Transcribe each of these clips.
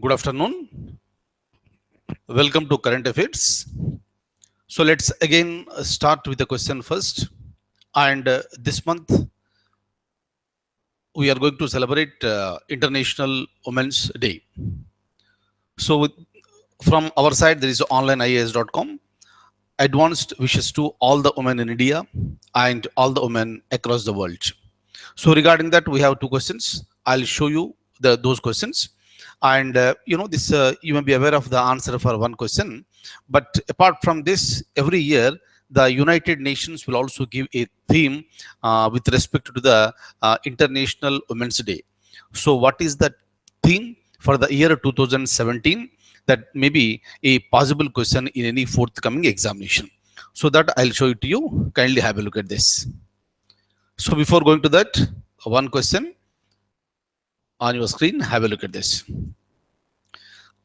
Good afternoon. Welcome to Current Affairs. So let's again start with the question first. And this month we are going to celebrate International Women's Day. So from our side, there is onlineias.com. Advanced wishes to all the women in India and all the women across the world. So regarding that, we have two questions. I'll show you those questions. And this you may be aware of the answer for one question. But apart from this, every year, the United Nations will also give a theme with respect to the International Women's Day. So what is the theme for the year 2017? That may be a possible question in any forthcoming examination. So that I'll show it to you. Kindly have a look at this. So before going to that, one question on your screen, have a look at this.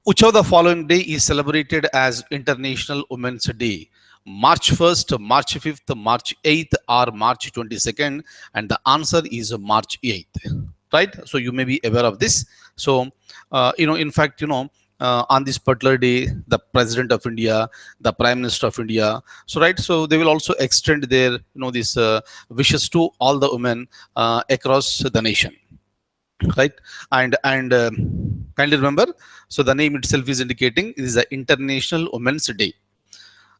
Which of the following day is celebrated as International Women's Day? March 1st, March 5th, March 8th, or March 22nd? And the answer is March 8th, right? So you may be aware of this. So, in fact, on this particular day, the President of India, the Prime Minister of India, so right, so they will also extend their, these wishes to all the women across the nation, right? And kindly remember, so the name itself is indicating it is the International Women's Day.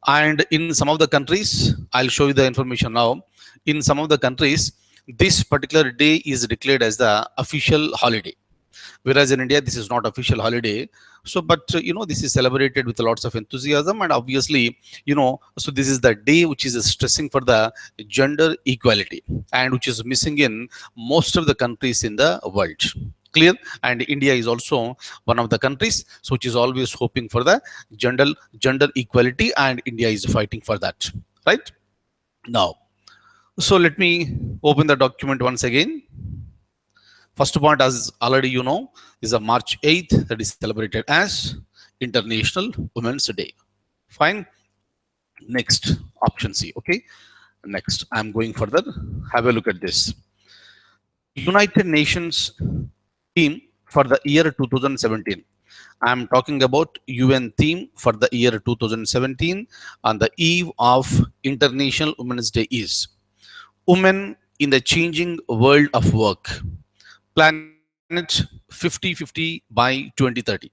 And in some of the countries, I'll show you the information now. In some of the countries, this particular day is declared as the official holiday, whereas in India this is not official holiday. So but this is celebrated with lots of enthusiasm, and obviously so this is the day which is stressing for the gender equality, and which is missing in most of the countries in the world. Clear? And India is also one of the countries so which is always hoping for the gender equality, and India is fighting for that, right? Now, so let me open the document once again. First point, as already you know, is a March 8th that is celebrated as International Women's Day. Fine. Next, option C. Okay. Next, I'm going further. Have a look at this. United Nations theme for the year 2017. I'm talking about UN theme for the year 2017 on the eve of International Women's Day is Women in the Changing World of Work. Planet 50-50 by 2030.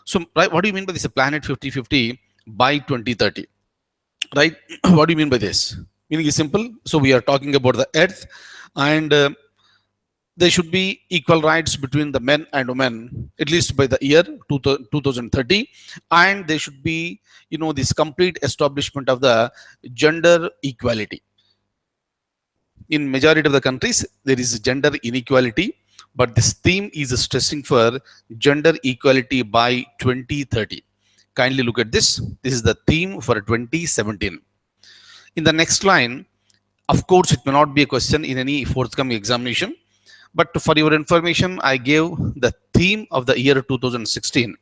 So, right, what do you mean by this? A planet 50-50 by 2030, right? What do you mean by this? Meaning is simple. So, we are talking about the Earth, and there should be equal rights between the men and women, at least by the year 2030, and there should be, this complete establishment of the gender equality. In majority of the countries, there is gender inequality, but this theme is stressing for gender equality by 2030. Kindly look at this. This is the theme for 2017. In the next line, of course, it may not be a question in any forthcoming examination, but for your information, I gave the theme of the year 2016.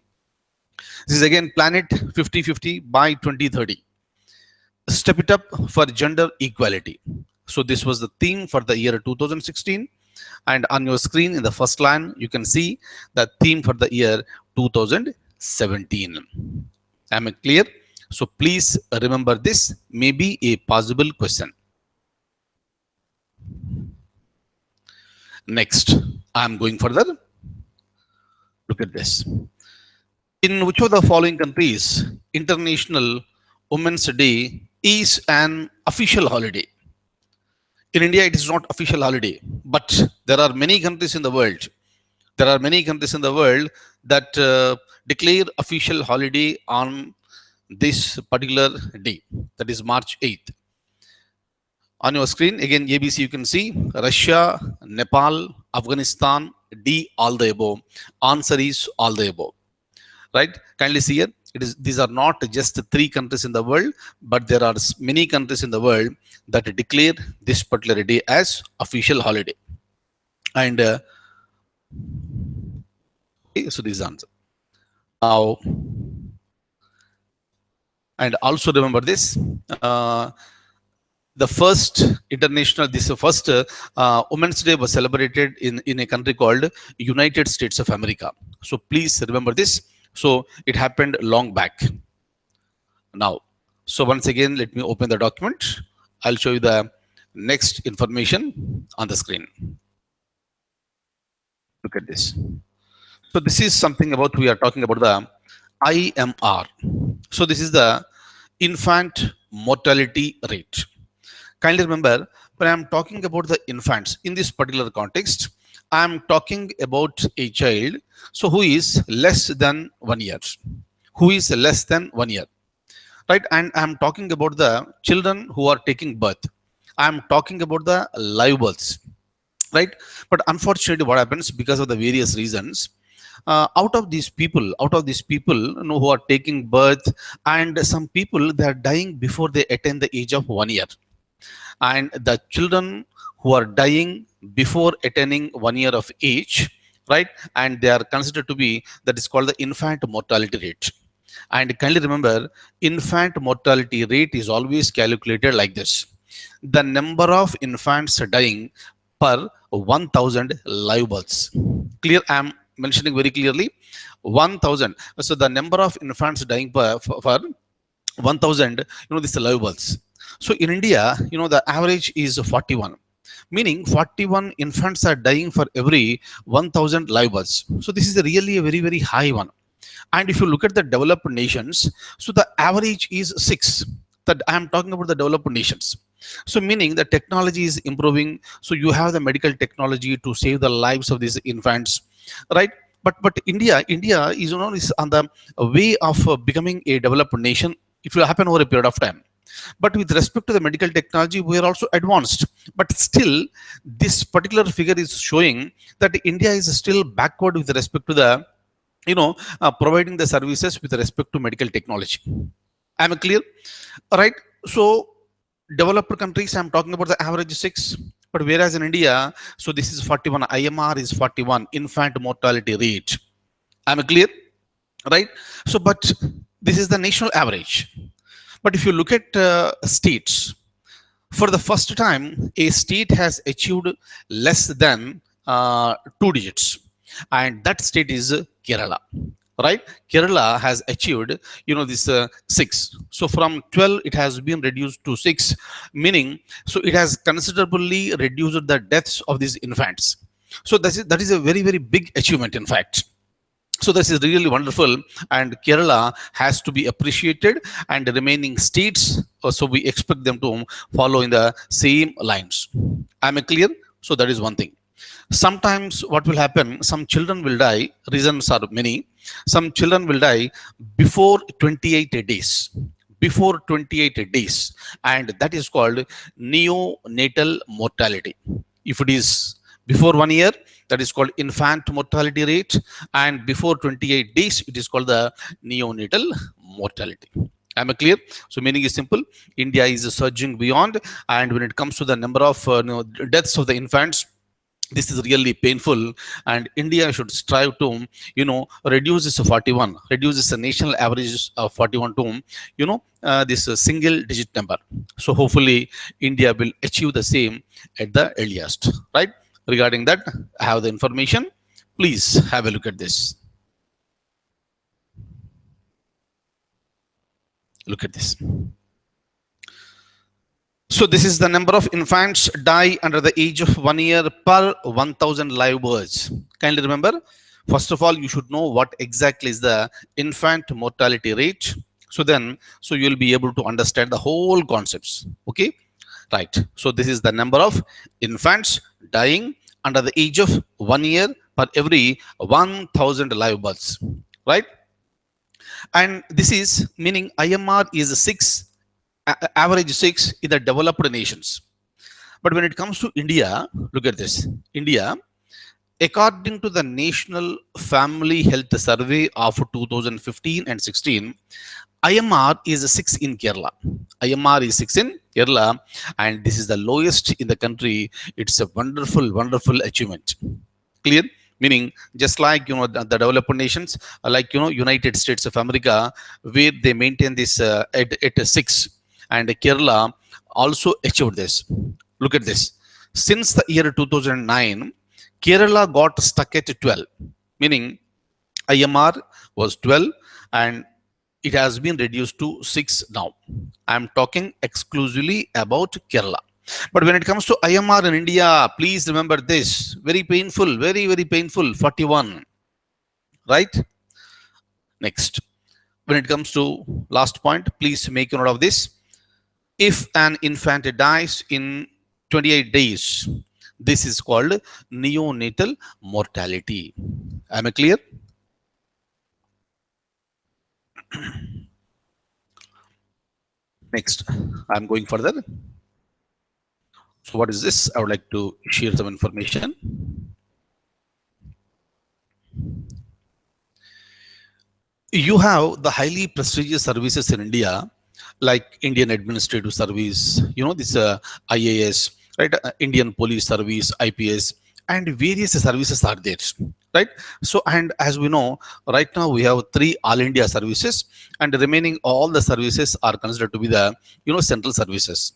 This is again planet 50-50 by 2030. Step it up for gender equality. So this was the theme for the year 2016. And on your screen in the first line, you can see the theme for the year 2017. Am I clear? So please remember this may be a possible question. Next, I'm going further. Look at this. In which of the following countries, International Women's Day is an official holiday? In India, it is not official holiday, but there are many countries in the world. There are many countries in the world that declare official holiday on this particular day, that is March 8th. On your screen, again, ABC, you can see Russia, Nepal, Afghanistan, D, all the above. Answer is all the above. Right? Kindly see here. These are not just 3 countries in the world, but there are many countries in the world that declare this particular day as official holiday. And okay, so this is the answer. Now, and also remember this. the first international, this first Women's Day was celebrated in a country called United States of America. So please remember this. So it happened long back. Now, so once again, let me open the document. I'll show you the next information on the screen. Look at this. So this is something about, we are talking about the IMR. So this is the infant mortality rate. Kindly remember, when I'm talking about the infants in this particular context, I'm talking about a child so who is less than 1 year, who is less than 1 year, right? And I'm talking about the children who are taking birth. I'm talking about the live births, right? But unfortunately, what happens, because of the various reasons, out of these people, you know, who are taking birth, and some people, they are dying before they attain the age of 1 year. And the children who are dying before attaining 1 year of age, right? And they are considered to be, that is called the infant mortality rate. And kindly remember, infant mortality rate is always calculated like this: the number of infants dying per 1000 live births. Clear? I am mentioning very clearly 1000. So the number of infants dying for 1000, you know, this is live births. So in India, you know, the average is 41, meaning 41 infants are dying for every 1000 live births. So this is really a very, very high one. And if you look at the developed nations, so the average is 6. That I am talking about the developed nations. So meaning the technology is improving. So you have the medical technology to save the lives of these infants, right? But India is, you know, is on the way of becoming a developed nation. It will happen over a period of time. But with respect to the medical technology, we are also advanced. But still, this particular figure is showing that India is still backward with respect to the, you know, providing the services with respect to medical technology. Am I clear? All right. So developed countries, I'm talking about the average 6. But whereas in India, so this is 41, IMR is 41, infant mortality rate. Am I clear? Right? So, but this is the national average. But if you look at states, for the first time, a state has achieved less than 2 digits, and that state is Kerala. Right? Kerala has achieved, you know, this 6. So from 12, it has been reduced to 6, meaning so it has considerably reduced the deaths of these infants. So that is a very, very big achievement, in fact. So this is really wonderful, and Kerala has to be appreciated, and the remaining states, so we expect them to follow in the same lines. Am I clear? So that is one thing. Sometimes what will happen, some children will die, reasons are many. Some children will die before 28 days, before 28 days, and that is called neonatal mortality. If it is before 1 year, that is called infant mortality rate, and before 28 days, it is called the neonatal mortality. Am I clear? So meaning is simple. India is surging beyond, and when it comes to the number of deaths of the infants, this is really painful, and India should strive to, you know, reduce this 41, reduce this national average of 41 to, you know, this single digit number. So hopefully India will achieve the same at the earliest, right? Regarding that, I have the information. Please have a look at this. Look at this. So this is the number of infants die under the age of 1 year per 1000 live births. Kindly remember, first of all, you should know what exactly is the infant mortality rate. So then, so you will be able to understand the whole concepts. Okay, right. So this is the number of infants dying under the age of 1 year per every 1000 live births, right? And this is meaning IMR is 6, average 6 in the developed nations. But when it comes to India, look at this. India, according to the National Family Health Survey of 2015 and 16, IMR is 6 in Kerala. IMR is 6 in Kerala, and this is the lowest in the country. It's a wonderful, wonderful achievement. Clear? Meaning, just like, you know, the developed nations, like, you know, United States of America, where they maintain this at 6, and Kerala, also achieved this. Look at this. Since the year 2009, Kerala got stuck at 12, meaning IMR was 12 and it has been reduced to 6 now. I am talking exclusively about Kerala. But when it comes to IMR in India, please remember this. Very painful, very, very painful. 41, right? Next. When it comes to last point, please make a note of this. If an infant dies in 28 days, this is called neonatal mortality. Am I clear? Next, I'm going further. So what is this? I would like to share some information. You have the highly prestigious services in India, like Indian Administrative Service, this IAS, right? Indian Police Service, IPS, and various services are there, right? So, and as we know, right now we have 3 All India services, and the remaining all the services are considered to be the, central services.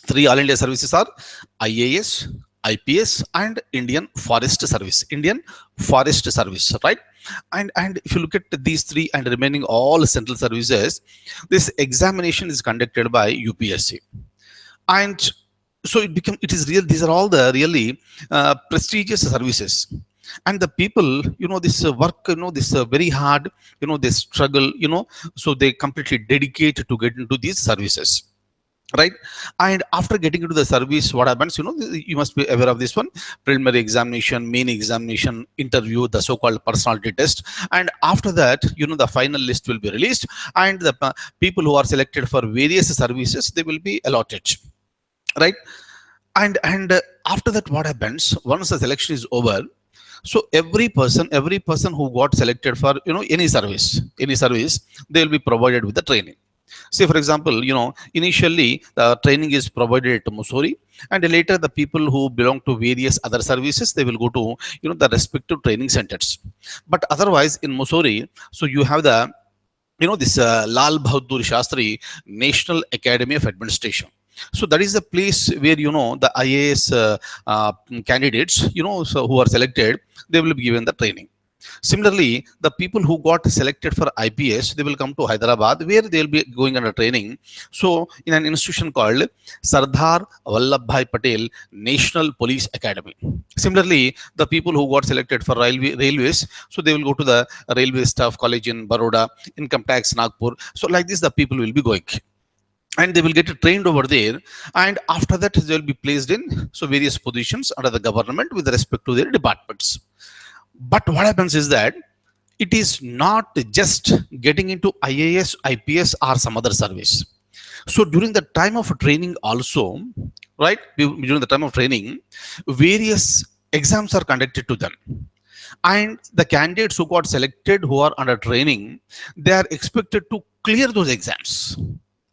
3 All India services are IAS, IPS, and Indian Forest Service. Indian Forest Service, right? And if you look at these 3 and remaining all central services, this examination is conducted by UPSC, and so it is real. These are all the really prestigious services, and the people, this work, this very hard, they struggle, so they completely dedicate to get into these services, right? And after getting into the service, what happens, you must be aware of this one: preliminary examination, main examination, interview, the so-called personality test, and after that, the final list will be released, and the people who are selected for various services, they will be allotted, right? And after that, what happens once the selection is over? So every person who got selected for any service, they will be provided with the training. Say, for example, initially the training is provided at Mussoorie, and later the people who belong to various other services, they will go to, the respective training centers. But otherwise, in Mussoorie, so you have the, this Lal Bahadur Shastri National Academy of Administration. So that is the place where, the IAS candidates, so who are selected, they will be given the training. Similarly, the people who got selected for IPS, they will come to Hyderabad, where they will be going under training. So, in an institution called Sardar Vallabhbhai Patel National Police Academy. Similarly, the people who got selected for railways, so they will go to the Railway Staff College in Baroda, Income Tax Nagpur. So, like this, the people will be going, and they will get trained over there, and after that they will be placed in various positions under the government with respect to their departments. But what happens is that it is not just getting into IAS, IPS, or some other service. So during the time of training also, right, during the time of training, various exams are conducted to them, and the candidates who got selected, who are under training, they are expected to clear those exams.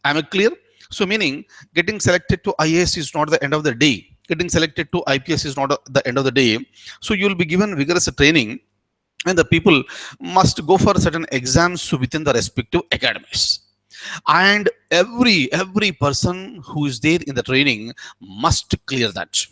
Am I clear? So meaning, getting selected to IAS is not the end of the day. Getting selected to IPS is not the end of the day. So you will be given vigorous training, and the people must go for certain exams within the respective academies. And every person who is there in the training must clear that.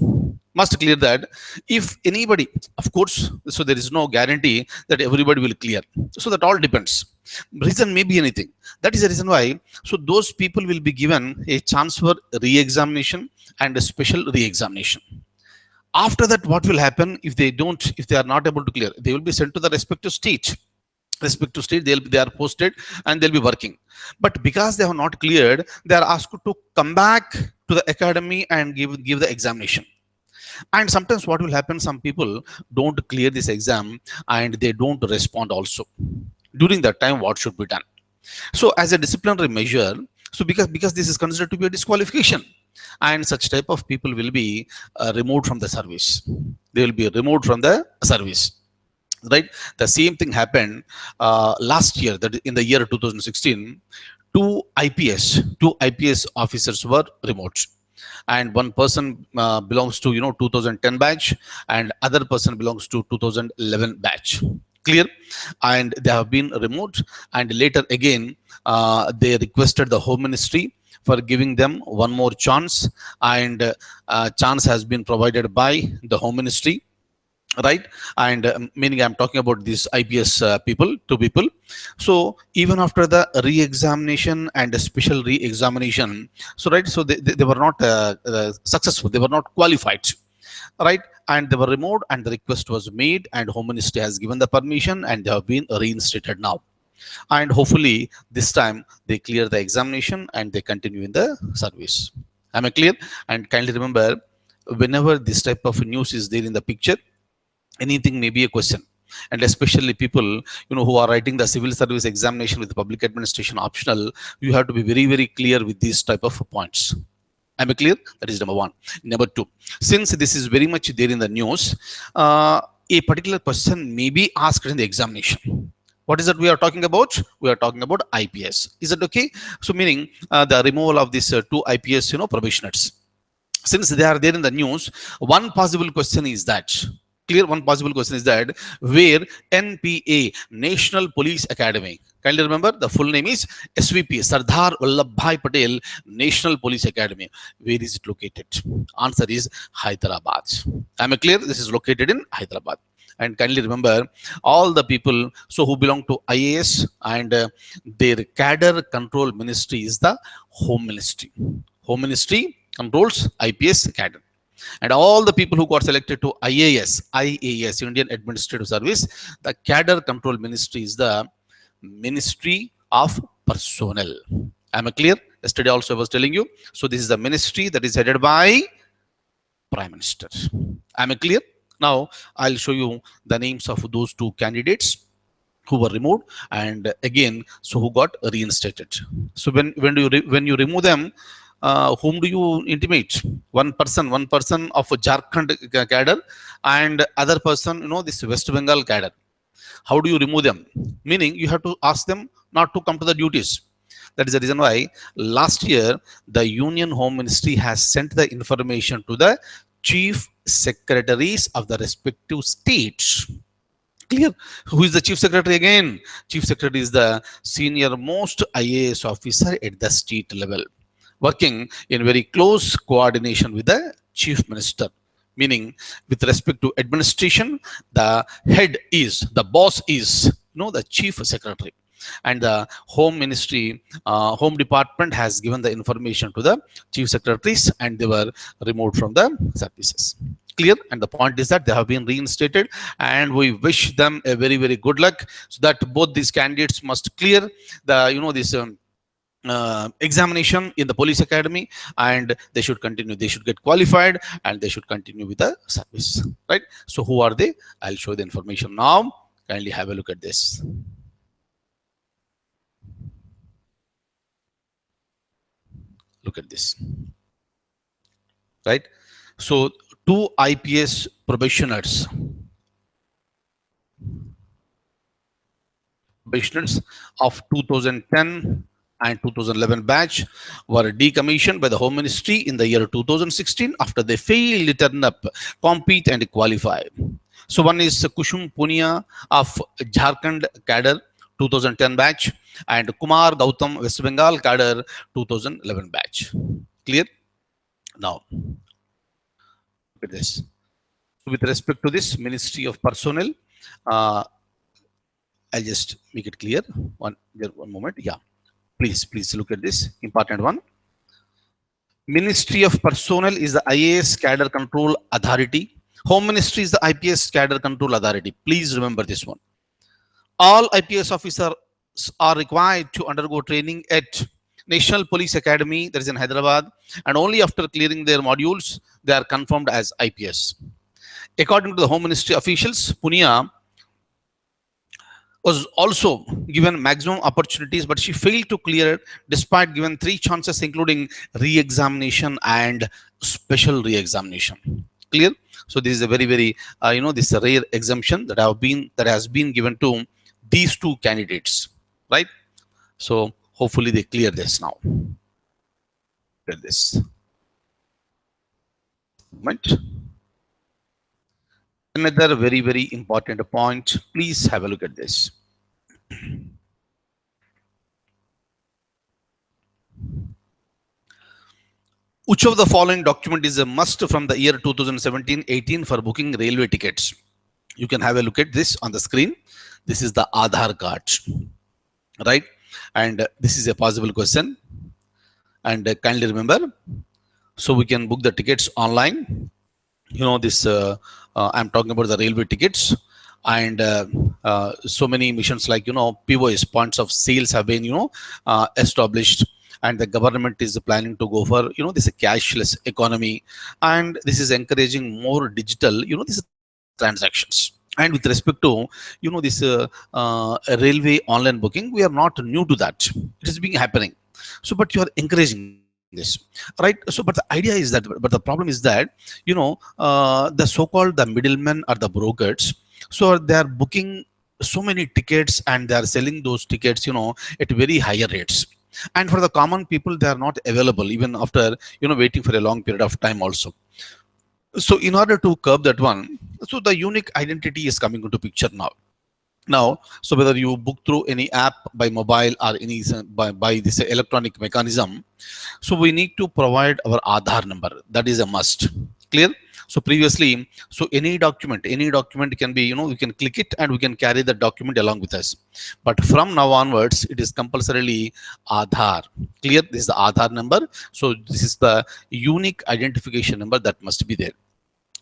Must clear that. If anybody, of course, so there is no guarantee that everybody will clear. So that all depends. Reason may be anything. That is the reason why. So those people will be given a chance for re-examination and a special re-examination. After that, what will happen if they are not able to clear? They will be sent to the respective state. They are posted and they'll be working. But because they have not cleared, they are asked to come back to the academy and give the examination. And sometimes what will happen, some people don't clear this exam and they don't respond also. During that time, what should be done? So as a disciplinary measure, so because this is considered to be a disqualification, and such type of people will be removed from the service. They will be removed from the service. Right? The same thing happened last year, that in the year 2016, two IPS officers were removed, and one person belongs to 2010 batch, and other person belongs to 2011 batch. Clear? And they have been removed, and later again they requested the Home Ministry for giving them one more chance, and chance has been provided by the Home Ministry, right? And meaning I'm talking about these IPS people, two people. So even after the re-examination and a special re-examination, so right, so they were not successful, they were not qualified, right? And they were removed, and the request was made, and Home Ministry has given the permission, and they have been reinstated now. And hopefully this time they clear the examination and they continue in the service. Am I clear? And kindly remember, whenever this type of news is there in the picture, anything may be a question. And especially people, who are writing the civil service examination with public administration optional, you have to be very, very clear with these type of points. Am I clear? That is number one. Number two, since this is very much there in the news, a particular question may be asked in the examination. What is that we are talking about? We are talking about IPS. Is that okay? So meaning the removal of these two IPS probationers, since they are there in the news, one possible question is that, clear, one possible question is that, where NPA, National Police Academy, kindly remember the full name is SVP, Sardar Vallabhbhai Patel National Police Academy, where is it located? Answer is Hyderabad. Am I clear? This is located in Hyderabad. And kindly remember, all the people who belong to IAS, and their cadre control ministry is the Home Ministry. Home Ministry controls IPS cadre. And all the people who got selected to IAS, Indian Administrative Service, the cadre control ministry is the Ministry of Personnel. Am I clear? Yesterday also I was telling you. So this is the ministry that is headed by Prime Minister. Am I clear? Now I'll show you the names of those two candidates who were removed, and again, so who got reinstated. So when you remove them, whom do you intimate? One person of Jharkhand cadre, and other person, this West Bengal cadre. How do you remove them? Meaning you have to ask them not to come to the duties. That is the reason why last year the Union Home Ministry has sent the information to the chief secretaries of the respective states. Clear? Who is the chief secretary again? Chief secretary is the senior most IAS officer at the state level, working in very close coordination with the chief minister. Meaning, with respect to administration, the head is, the boss is, the chief secretary. And the Home Ministry, Home Department has given the information to the chief secretaries, and they were removed from the services. Clear? And the point is that they have been reinstated, and we wish them a very, very good luck, so that both these candidates must clear the, this examination in the police academy, and they should continue, they should get qualified, and they should continue with the service, right? So who are they? I'll show the information now. Kindly have a look at this. Look at this, right? So two IPS probationers of 2010 and 2011 batch were decommissioned by the Home Ministry in the year 2016 after they failed to turn up, compete, and qualify. So one is Kushum Punia of Jharkhand cadre 2010 batch, and Kumar Gautam West Bengal cadre 2011 batch. Clear? Now, look at this. With respect to this Ministry of Personnel, I'll just make it clear. One moment. Yeah. Please look at this important one. Ministry of Personnel is the IAS Cadre Control Authority. Home Ministry is the IPS Cadre Control Authority. Please remember this one. All IPS officers are required to undergo training at National Police Academy, that is in Hyderabad, and only after clearing their modules, they are confirmed as IPS. According to the Home Ministry officials, Punia was also given maximum opportunities, but she failed to clear it despite given 3 chances, including re-examination and special re-examination. Clear? So this is a very, very this is a rare exemption that has been given to these two candidates, right? So hopefully they clear this now. Look at this. Moment. Another very, very important point. Please have a look at this. Which of the following document is a must from the year 2017-18 for booking railway tickets? You can have a look at this on the screen. This is the Aadhaar card, right? And this is a possible question. And kindly remember, so we can book the tickets online. You know, this I'm talking about the railway tickets. And so many missions like, you know, POS, points of sales, have been, you know, established. And the government is planning to go for, you know, this cashless economy. And this is encouraging more digital, you know, these transactions. And with respect to, you know, this railway online booking, we are not new to that. It is being happening. So but you are encouraging this, right? So but the idea is that, but the problem is that, you know, the so-called the middlemen or the brokers, so they are booking so many tickets and they are selling those tickets, you know, at very higher rates. And for the common people, they are not available even after, you know, waiting for a long period of time also. So in order to curb that one, so the unique identity is coming into picture now. So whether you book through any app by mobile or any by this electronic mechanism, so we need to provide our Aadhaar number. That is a must. Clear? So previously, so any document can be, you know, we can click it and we can carry the document along with us. But from now onwards, it is compulsorily Aadhaar. Clear? This is the Aadhaar number. So this is the unique identification number that must be there.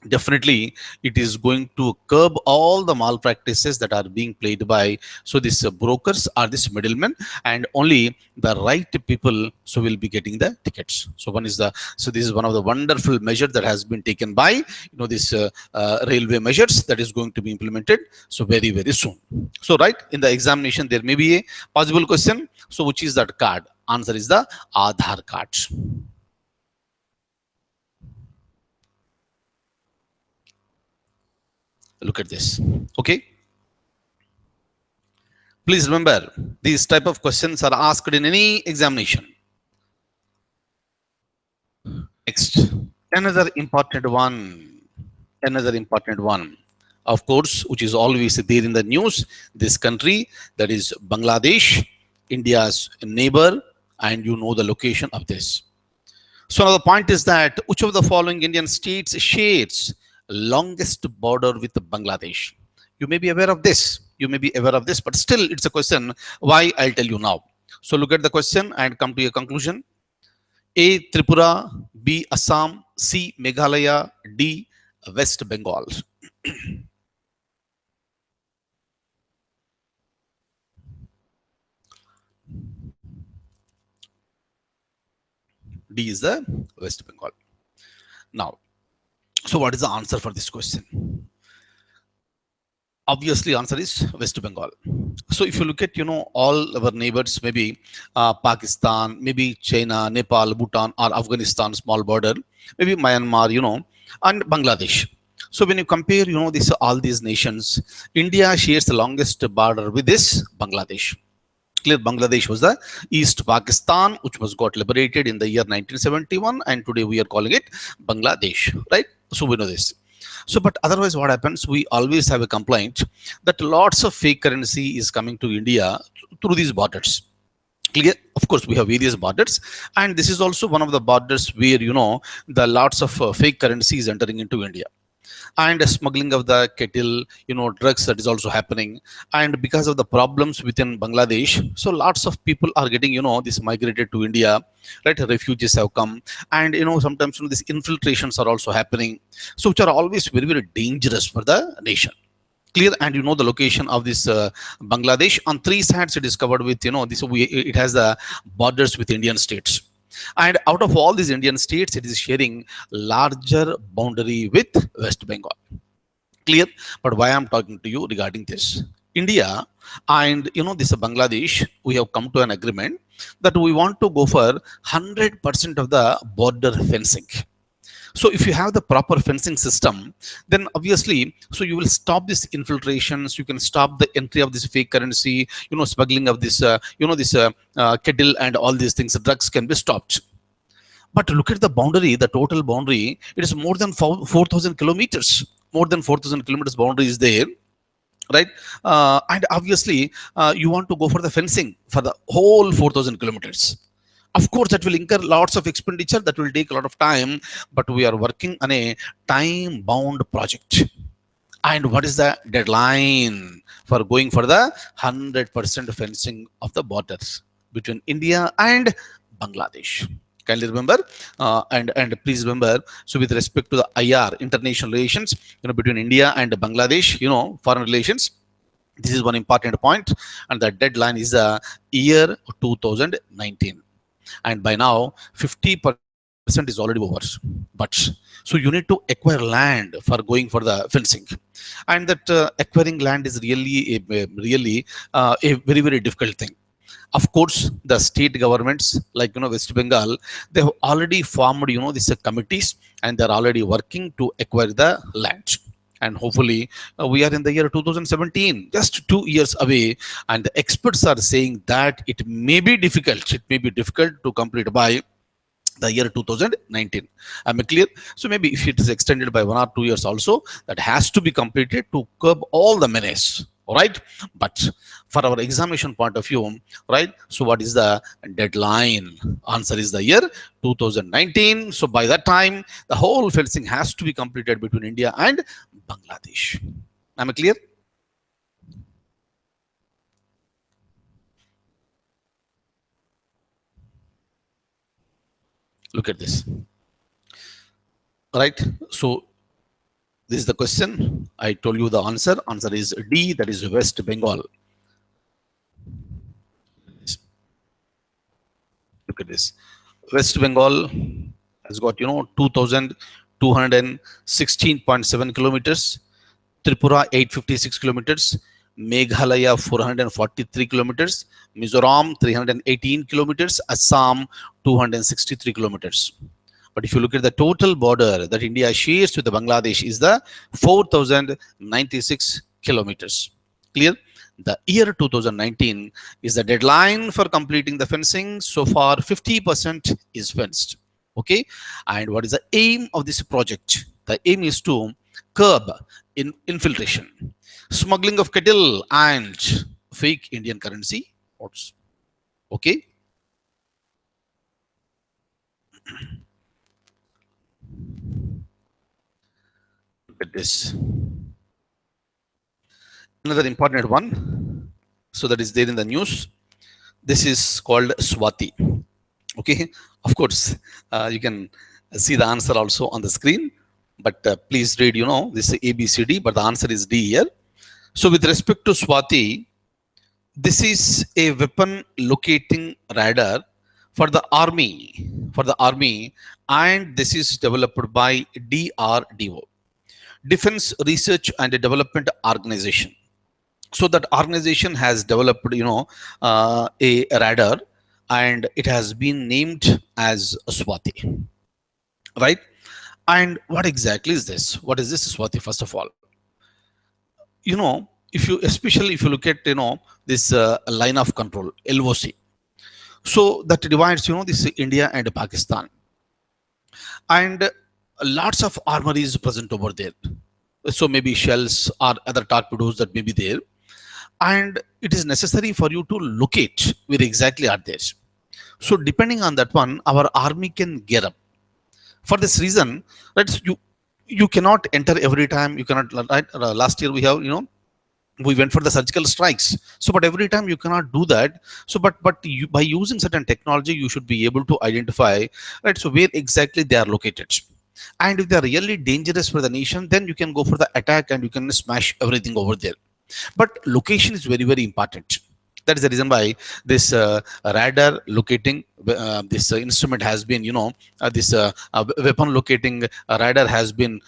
Definitely it is going to curb all the malpractices that are being played by, so these brokers or this middlemen, and only the right people so will be getting the tickets. So one is the, so this is one of the wonderful measures that has been taken by, you know, this railway measures that is going to be implemented so very very soon. So right, in the examination there may be a possible question, so which is that card? Answer is the Aadhaar card. Look at this. Okay, please remember, these type of questions are asked in any examination. Next, another important one, another important one, of course, which is always there in the news, this country, that is Bangladesh, India's neighbor, and you know the location of this. So now the point is that which of the following Indian states shares longest border with Bangladesh? You may be aware of this. You may be aware of this, but still it's a question. Why? I'll tell you now. So look at the question and come to a conclusion. A. Tripura, B. Assam, C. Meghalaya, D. West Bengal. D is the West Bengal. Now, so what is the answer for this question? Obviously answer is West Bengal. So if you look at, you know, all our neighbors, maybe Pakistan, maybe China, Nepal, Bhutan, or Afghanistan, small border, maybe Myanmar, you know, and Bangladesh. So when you compare, you know, this all these nations, India shares the longest border with this Bangladesh. Clear? Bangladesh was the East Pakistan, which was got liberated in the year 1971, and today we are calling it Bangladesh, right? So we know this. So but otherwise what happens, we always have a complaint that lots of fake currency is coming to India through these borders. Clear? Of course we have various borders, and this is also one of the borders where, you know, the lots of fake currency is entering into India, and smuggling of the cattle, you know, drugs, that is also happening. And because of the problems within Bangladesh, so lots of people are getting, you know, this migrated to India, right? Refugees have come, and you know, sometimes, you know, these infiltrations are also happening, so which are always very very dangerous for the nation. Clear? And you know the location of this Bangladesh, on three sides it is covered with, you know, this it has the borders with Indian states, and out of all these Indian states, it is sharing larger boundary with West Bengal. Clear? But why I'm talking to you regarding this? India and, you know, this Bangladesh, we have come to an agreement that we want to go for 100% of the border fencing. So if you have the proper fencing system, then obviously, so you will stop this infiltrations, you can stop the entry of this fake currency, you know, smuggling of this you know, this cattle and all these things, drugs can be stopped. But look at the boundary, the total boundary, it is more than 4,000 kilometers. More than 4,000 kilometers boundary is there, right? And obviously, you want to go for the fencing for the whole 4,000 kilometers. Of course, that will incur lots of expenditure, that will take a lot of time, but we are working on a time bound project. And what is the deadline for going for the 100% fencing of the borders between India and Bangladesh? Kindly remember, and please remember. So, with respect to the IR, international relations, between India and Bangladesh, foreign relations. This is one important point, and the deadline is the year 2019, and by now 50% is already over. But so you need to acquire land for going for the fencing, and that acquiring land is really a very very difficult thing. Of course, the state governments like West Bengal, they have already formed these committees, and they're already working to acquire the land. And hopefully, we are in the year 2017, just 2 years away, and the experts are saying that it may be difficult. It may be difficult to complete by the year 2019. Am I clear? So maybe if it is extended by 1 or 2 years also, that has to be completed to curb all the menace. All right. But for our examination point of view, right? So what is the deadline? Answer is the year 2019. So by that time, the whole fencing has to be completed between India and Bangladesh. Am I clear? Look at this. Right. So this is the question. I told you the answer. Answer is D, that is West Bengal. Look at this. West Bengal has got 2,216.7 kilometers. Tripura 856 kilometers. Meghalaya 443 kilometers. Mizoram 318 kilometers. Assam 263 kilometers. But if you look at the total border that India shares with the Bangladesh is the 4,096 kilometers. Clear? The year 2019 is the deadline for completing the fencing. So far, 50% is fenced. Okay. And what is the aim of this project? The aim is to curb infiltration, smuggling of cattle, and fake Indian currency notes. Okay. Look at this. Another important one. So that is there in the news. This is called Swati. Okay, of course, you can see the answer also on the screen, but please read, this is ABCD, but the answer is D here. So with respect to Swati, this is a weapon locating radar for the army, and this is developed by DRDO, Defense Research and Development Organization. So that organization has developed a radar, and it has been named as Swati, right? And what exactly is this? What is this Swati? First of all, if you, especially if you look at this line of control, LOC, so that divides this India and Pakistan, and lots of armor is present over there. So maybe shells or other torpedoes that may be there, and it is necessary for you to locate where exactly are there. So depending on that one, our army can gear up. For this reason, right, you cannot enter every time. You cannot, right? Last year we have, we went for the surgical strikes. So, but every time you cannot do that. So, but you, by using certain technology, you should be able to identify, right? So where exactly they are located. And if they are really dangerous for the nation, then you can go for the attack and you can smash everything over there. But location is very very important. That is the reason why this radar locating, this instrument has been, this weapon locating radar has been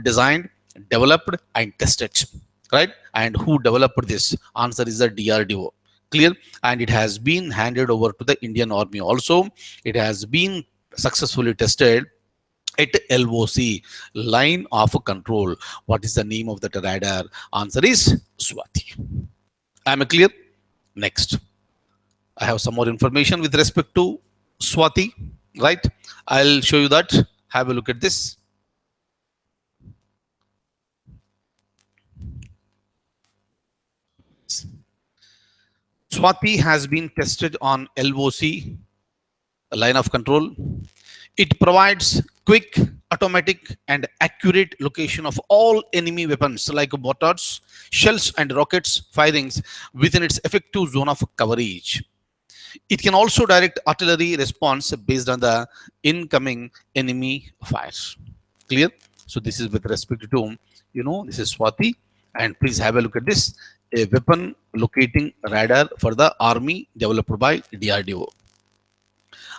designed, developed and tested, right? And who developed this? Answer is the DRDO. Clear? And it has been handed over to the Indian Army also. It has been successfully tested at LOC, line of control. What is the name of that radar? Answer is Swati. Am I clear? Next, I have some more information with respect to Swati, right? I'll show you that. Have a look at this. Swati has been tested on LOC line of control. It provides quick, automatic, and accurate location of all enemy weapons like mortars, shells, and rockets firings within its effective zone of coverage. It can also direct artillery response based on the incoming enemy fires. Clear? So this is with respect to, this is Swati, and please have a look at this. A weapon locating radar for the army developed by DRDO.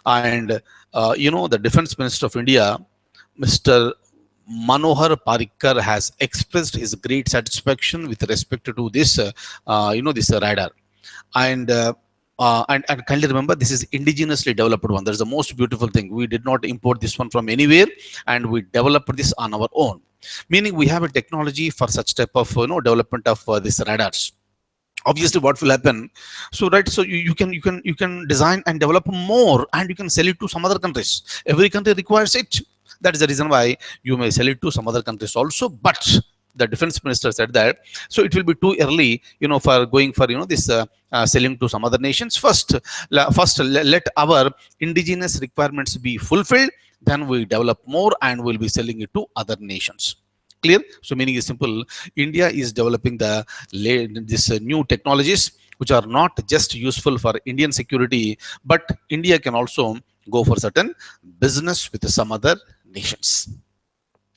And the Defense Minister of India, Mr. Manohar Parikar, has expressed his great satisfaction with respect to this, this radar. And and kindly remember, this is indigenously developed one. That's the most beautiful thing. We did not import this one from anywhere, and we developed this on our own. Meaning, we have a technology for such type of development of these radars. Obviously, what will happen? So right, so you can design and develop more, and you can sell it to some other countries. Every country requires it. That is the reason why you may sell it to some other countries also. But the defense minister said that, so it will be too early, for going for this selling to some other nations. First let our indigenous requirements be fulfilled, then we develop more and we'll be selling it to other nations. Clear? So meaning is simple. India is developing this new technologies which are not just useful for Indian security, but India can also go for certain business with some other nations.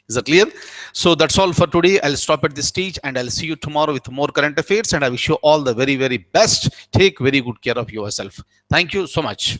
Is that clear? So that's all for today. I'll stop at this stage and I'll see you tomorrow with more current affairs, and I wish you all the very, very best. Take very good care of yourself. Thank you so much.